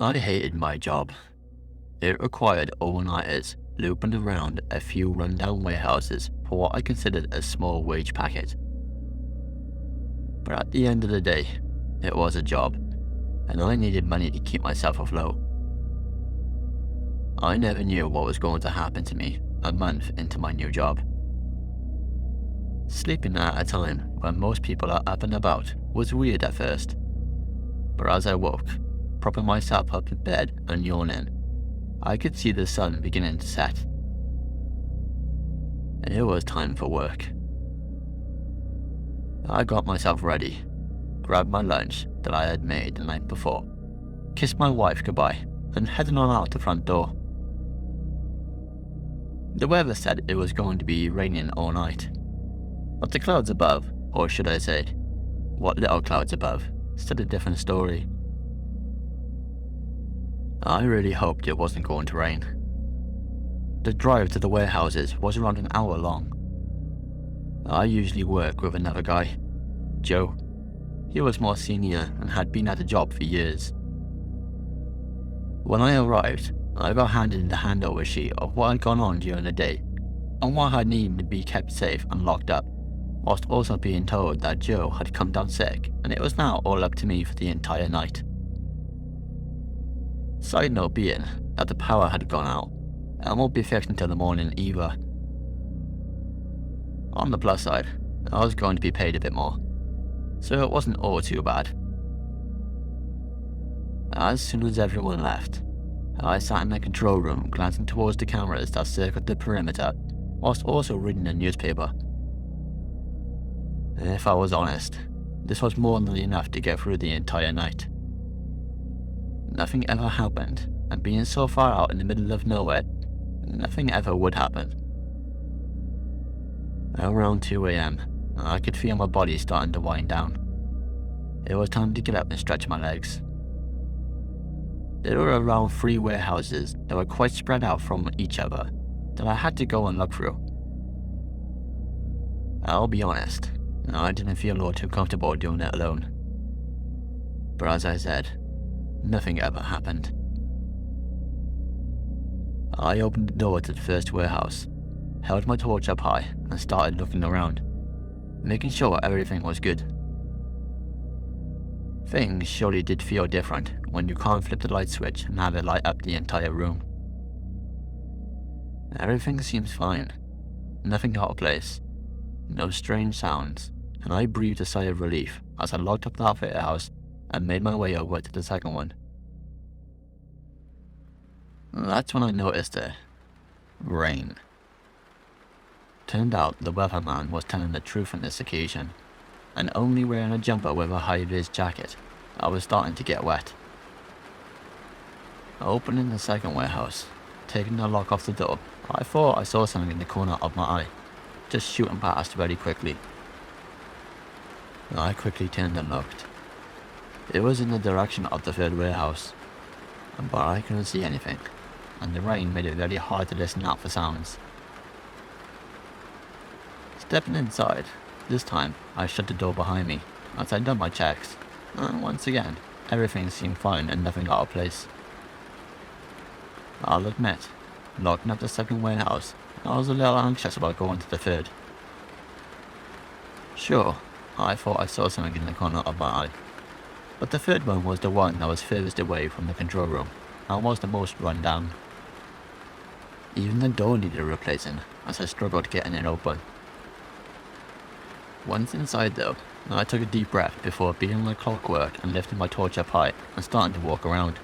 I hated my job. It required all-nighters looping around a few rundown warehouses for what I considered a small wage packet. But at the end of the day, it was a job, and I needed money to keep myself afloat. I never knew what was going to happen to me a month into my new job. Sleeping at a time when most people are up and about was weird at first, but as I woke, propping myself up in bed and yawning, I could see the sun beginning to set. It was time for work. I got myself ready, grabbed my lunch that I had made the night before, kissed my wife goodbye, and headed on out the front door. The weather said it was going to be raining all night, but the clouds above, or should I say, what little clouds above, said a different story. I really hoped it wasn't going to rain. The drive to the warehouses was around an hour long. I usually work with another guy, Joe. He was more senior and had been at the job for years. When I arrived, I got handed the handover sheet of what had gone on during the day and what had needed to be kept safe and locked up, whilst also being told that Joe had come down sick and it was now all up to me for the entire night. Side note being that the power had gone out and won't be fixed until the morning either. On the plus side, I was going to be paid a bit more, so it wasn't all too bad. As soon as everyone left, I sat in the control room glancing towards the cameras that circled the perimeter, whilst also reading the newspaper. If I was honest, this was more than enough to get through the entire night. Nothing ever happened, and being so far out in the middle of nowhere, nothing ever would happen. Around 2 AM, I could feel my body starting to wind down. It was time to get up and stretch my legs. There were around 3 warehouses that were quite spread out from each other that I had to go and look through. I'll be honest, I didn't feel all too comfortable doing it alone. But as I said, nothing ever happened. I opened the door to the first warehouse, held my torch up high and started looking around, making sure everything was good. Things surely did feel different when you can't flip the light switch and have it light up the entire room. Everything seems fine, nothing out of place, no strange sounds, and I breathed a sigh of relief as I locked up that warehouse and made my way over to the second one. That's when I noticed it. Rain. Turned out the weatherman was telling the truth on this occasion, and only wearing a jumper with a high-vis jacket, I was starting to get wet. Opening the second warehouse, taking the lock off the door, I thought I saw something in the corner of my eye, just shooting past very quickly. I quickly turned and looked. It was in the direction of the third warehouse, but I couldn't see anything, and the rain made it very hard to listen out for sounds. Stepping inside, this time I shut the door behind me as I'd done my checks, and once again, everything seemed fine and nothing out of place. I'll admit, locking up the second warehouse, I was a little anxious about going to the third. Sure, I thought I saw something in the corner of my eye, but the third one was the one that was furthest away from the control room and was the most run down. Even the door needed replacing as I struggled getting it open. Once inside though, I took a deep breath before being like clockwork and lifting my torch up high and starting to walk around.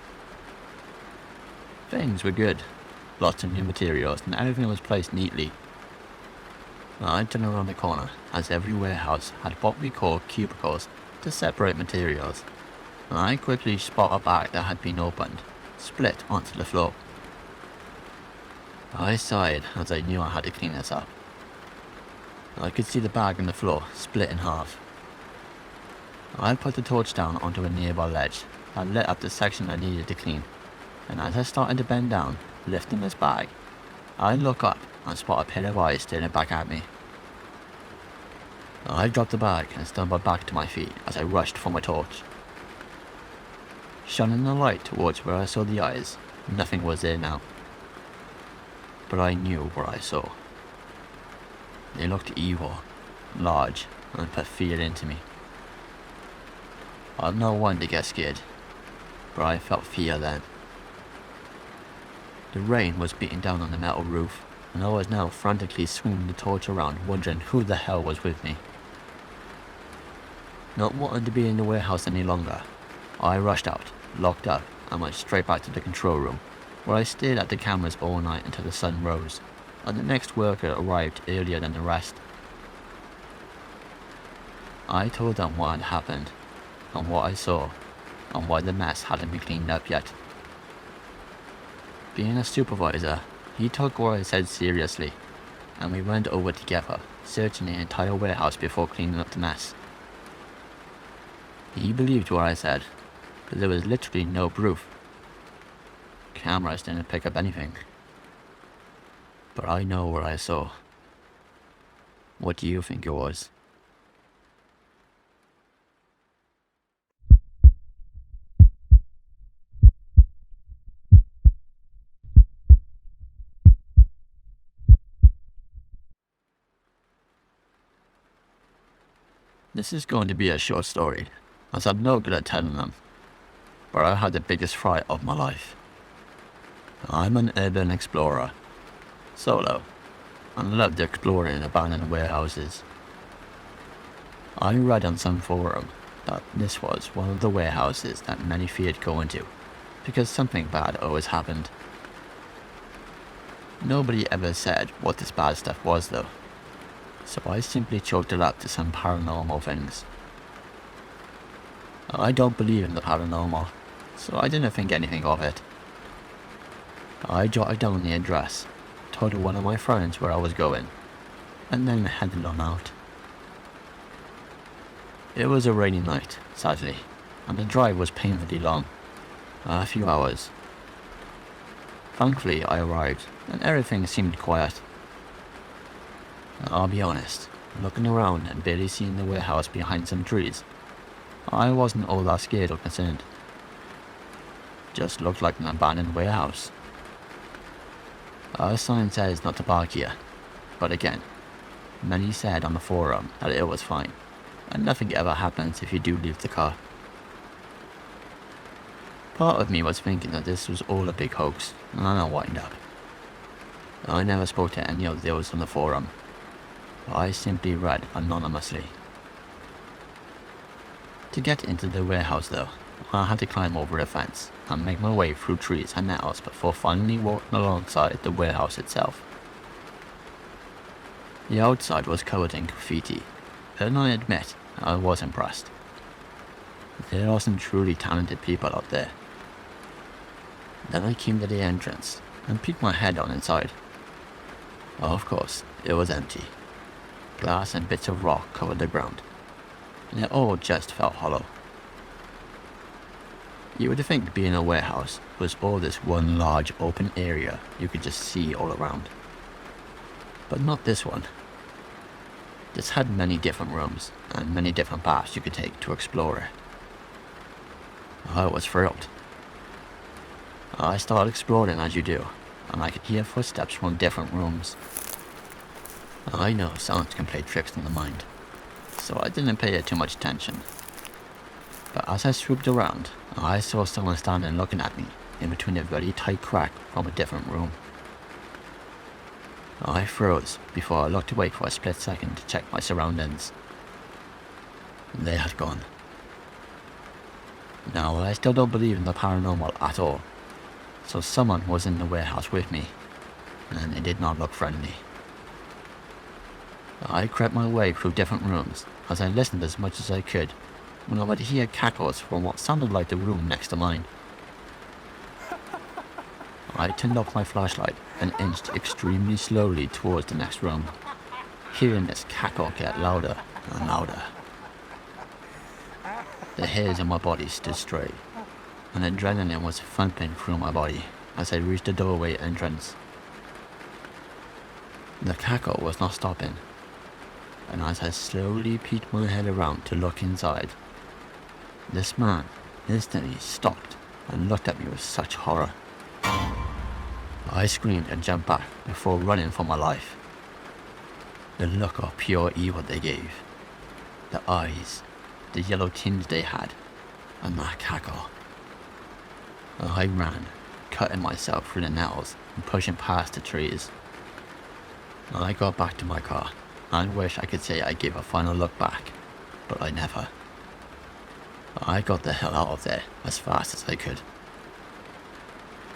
Things were good, lots of new materials and everything was placed neatly. I turned around the corner as every warehouse had what we call cubicles to separate materials. I quickly spot a bag that had been opened, split onto the floor. I sighed as I knew I had to clean this up. I could see the bag on the floor split in half. I put the torch down onto a nearby ledge and lit up the section I needed to clean, and as I started to bend down, lifting this bag, I look up and spot a pair of eyes staring back at me. I dropped the bag and stumbled back to my feet as I rushed for my torch. Shining the light towards where I saw the eyes, nothing was there now. But I knew what I saw. They looked evil, large, and put fear into me. I'm not one to get scared, but I felt fear then. The rain was beating down on the metal roof, and I was now frantically swinging the torch around, wondering who the hell was with me. Not wanting to be in the warehouse any longer, I rushed out, locked up, and went straight back to the control room, where I stared at the cameras all night until the sun rose, and the next worker arrived earlier than the rest. I told them what had happened, and what I saw, and why the mess hadn't been cleaned up yet. Being a supervisor, he took what I said seriously, and we went over together, searching the entire warehouse before cleaning up the mess. He believed what I said, because there was literally no proof. Cameras didn't pick up anything. But I know what I saw. What do you think it was? This is going to be a short story, as I'm no good at telling them, but I had the biggest fright of my life. I'm an urban explorer, solo, and loved exploring abandoned warehouses. I read on some forum that this was one of the warehouses that many feared going to, because something bad always happened. Nobody ever said what this bad stuff was though, so I simply chalked it up to some paranormal things. I don't believe in the paranormal, so I didn't think anything of it. I jotted down the address, told one of my friends where I was going, and then headed on out. It was a rainy night, sadly, and the drive was painfully long, a few hours. Thankfully I arrived, and everything seemed quiet. I'll be honest, looking around and barely seeing the warehouse behind some trees, I wasn't all that scared or concerned. Just looked like an abandoned warehouse. Our sign says not to park here, but again, many said on the forum that it was fine, and nothing ever happens if you do leave the car. Part of me was thinking that this was all a big hoax, and a wind up. I never spoke to any of those on the forum. I simply read anonymously. To get into the warehouse though, I had to climb over a fence and make my way through trees and nettles before finally walking alongside the warehouse itself. The outside was covered in graffiti, and I admit I was impressed. There are some truly talented people out there. Then I came to the entrance and peeked my head on inside. Of course, it was empty. Glass and bits of rock covered the ground, and it all just felt hollow. You would think being a warehouse was all this one large open area you could just see all around. But not this one. This had many different rooms and many different paths you could take to explore it. I was thrilled. I started exploring as you do, and I could hear footsteps from different rooms. I know sounds can play tricks on the mind, so I didn't pay it too much attention. But as I swooped around, I saw someone standing looking at me in between a very tight crack from a different room. I froze before I looked away for a split second to check my surroundings. They had gone. Now, I still don't believe in the paranormal at all, so someone was in the warehouse with me, and it did not look friendly. I crept my way through different rooms as I listened as much as I could, when I would hear cackles from what sounded like the room next to mine. I turned off my flashlight and inched extremely slowly towards the next room, hearing this cackle get louder and louder. The hairs on my body stood straight, and adrenaline was thumping through my body as I reached the doorway entrance. The cackle was not stopping, and as I slowly peeked my head around to look inside, this man instantly stopped and looked at me with such horror. I screamed and jumped back before running for my life. The look of pure evil they gave, the eyes, the yellow tinge they had, and that cackle. I ran, cutting myself through the nettles and pushing past the trees. I got back to my car, and I wish I could say I gave a final look back, but I never. I got the hell out of there as fast as I could.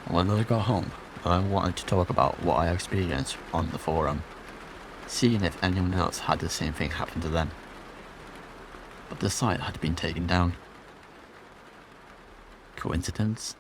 When I got home, I wanted to talk about what I experienced on the forum, seeing if anyone else had the same thing happen to them. But the site had been taken down. Coincidence?